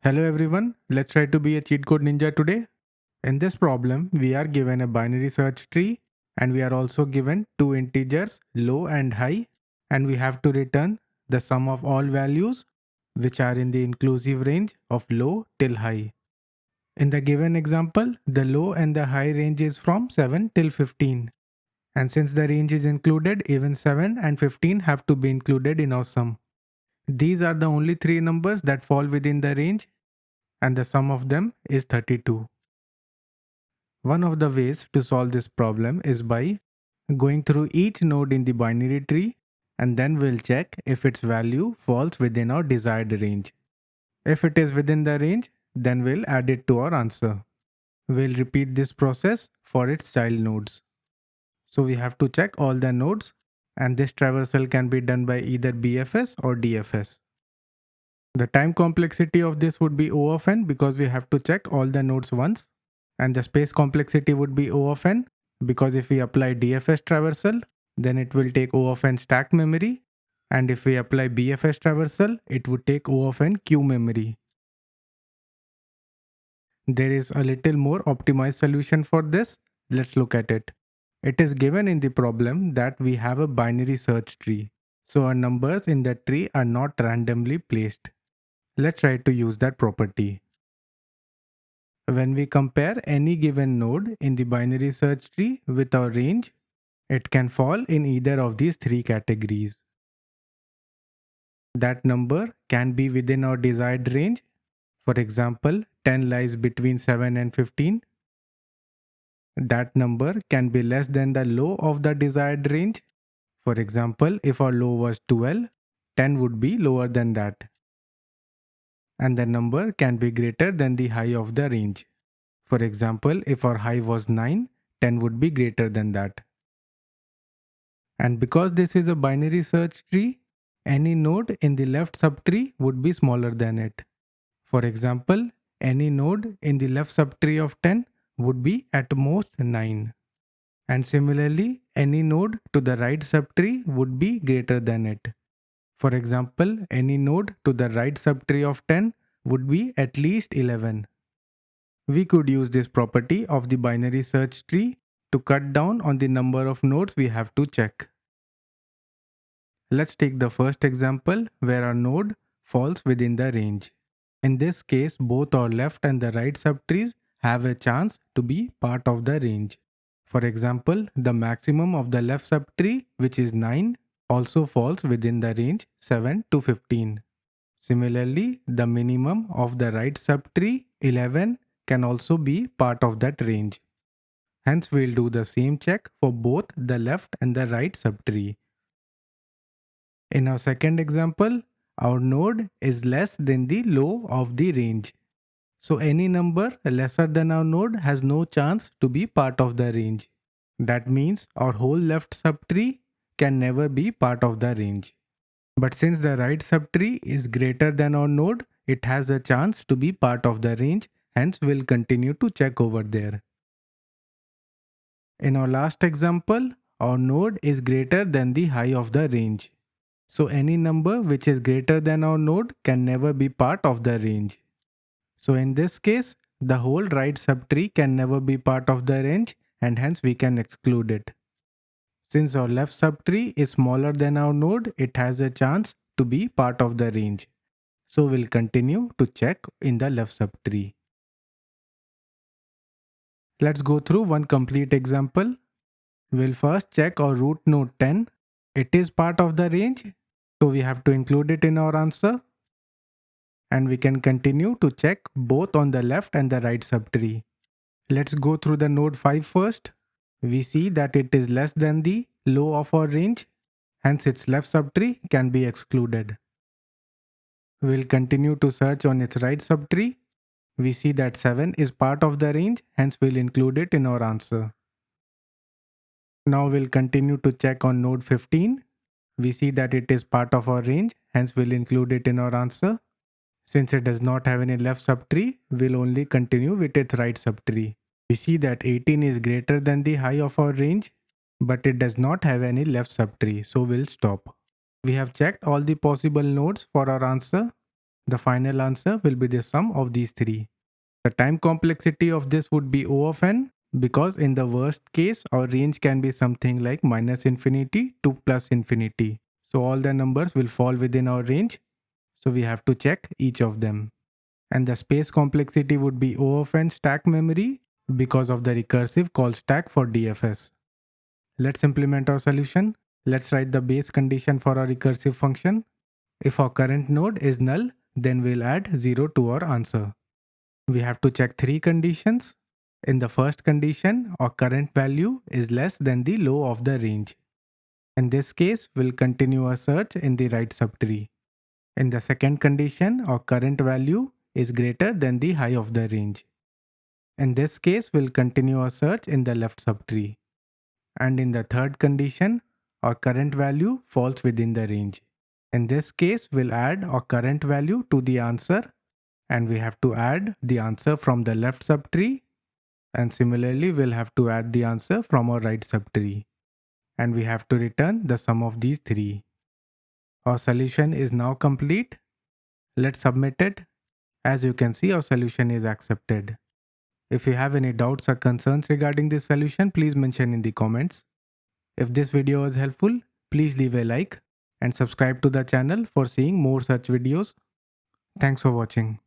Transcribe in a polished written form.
Hello everyone, let's try to be a cheat code ninja today. In this problem, we are given a binary search tree and we are also given two integers low and high, and we have to return the sum of all values which are in the inclusive range of low till high. In the given example, the low and the high range is from 7 till 15. And since the range is included, even 7 and 15 have to be included in our sum. These are the only three numbers that fall within the range, and the sum of them is 32. One of the ways to solve this problem is by going through each node in the binary tree, and then we'll check if its value falls within our desired range. If it is within the range, then we'll add it to our answer. We'll repeat this process for its child nodes. So we have to check all the nodes, and this traversal can be done by either BFS or DFS. The time complexity of this would be O of n because we have to check all the nodes once, and the space complexity would be O of n because if we apply DFS traversal, then it will take O of n stack memory, and if we apply BFS traversal, it would take O of n queue memory. There is a little more optimized solution for this. Let's look at it. It is given in the problem that we have a binary search tree, so our numbers in the tree are not randomly placed. Let's try to use that property. When we compare any given node in the binary search tree with our range, it can fall in either of these three categories. That number can be within our desired range. For example, 10 lies between 7 and 15. That number can be less than the low of the desired range. For example, if our low was 12, 10 would be lower than that. And the number can be greater than the high of the range. For example, if our high was 9, 10 would be greater than that. And because this is a binary search tree, any node in the left subtree would be smaller than it. For example, any node in the left subtree of 10 would be at most 9. And similarly, any node to the right subtree would be greater than it. For example, any node to the right subtree of 10 would be at least 11. We could use this property of the binary search tree to cut down on the number of nodes we have to check. Let's take the first example where our node falls within the range. In this case, both our left and the right subtrees have a chance to be part of the range. For example, the maximum of the left subtree, which is 9, also falls within the range 7 to 15. Similarly, the minimum of the right subtree, 11, can also be part of that range. Hence, we'll do the same check for both the left and the right subtree. In our second example, our node is less than the low of the range. So any number lesser than our node has no chance to be part of the range. That means our whole left subtree can never be part of the range. But since the right subtree is greater than our node, it has a chance to be part of the range, hence we'll continue to check over there. In our last example, our node is greater than the high of the range. So any number which is greater than our node can never be part of the range. So in this case, the whole right subtree can never be part of the range, and hence we can exclude it. Since our left subtree is smaller than our node, it has a chance to be part of the range. So we'll continue to check in the left subtree. Let's go through one complete example. We'll first check our root node 10. It is part of the range, so we have to include it in our answer. And we can continue to check both on the left and the right subtree. Let's go through the node 5 first. We see that it is less than the low of our range, hence its left subtree can be excluded. We'll continue to search on its right subtree. We see that 7 is part of the range, hence we'll include it in our answer. Now we'll continue to check on node 15. We see that it is part of our range, hence we'll include it in our answer. Since it does not have any left subtree, we'll only continue with its right subtree. We see that 18 is greater than the high of our range, but it does not have any left subtree, so we'll stop. We have checked all the possible nodes for our answer. The final answer will be the sum of these three. The time complexity of this would be O of n, because in the worst case, our range can be something like minus infinity to plus infinity. So all the numbers will fall within our range. So we have to check each of them. And the space complexity would be O of n stack memory because of the recursive call stack for DFS. Let's implement our solution. Let's write the base condition for our recursive function. If our current node is null, then we'll add 0 to our answer. We have to check three conditions. In the first condition, our current value is less than the low of the range. In this case, we'll continue our search in the right subtree. In the second condition, our current value is greater than the high of the range. In this case, we'll continue our search in the left subtree. And in the third condition, our current value falls within the range. In this case, we'll add our current value to the answer, and we have to add the answer from the left subtree, and similarly we'll have to add the answer from our right subtree, and we have to return the sum of these three. Our solution is now complete. Let's submit it. As you can see, our solution is accepted. If you have any doubts or concerns regarding this solution, please mention in the comments. If this video was helpful, please leave a like and subscribe to the channel for seeing more such videos. Thanks for watching.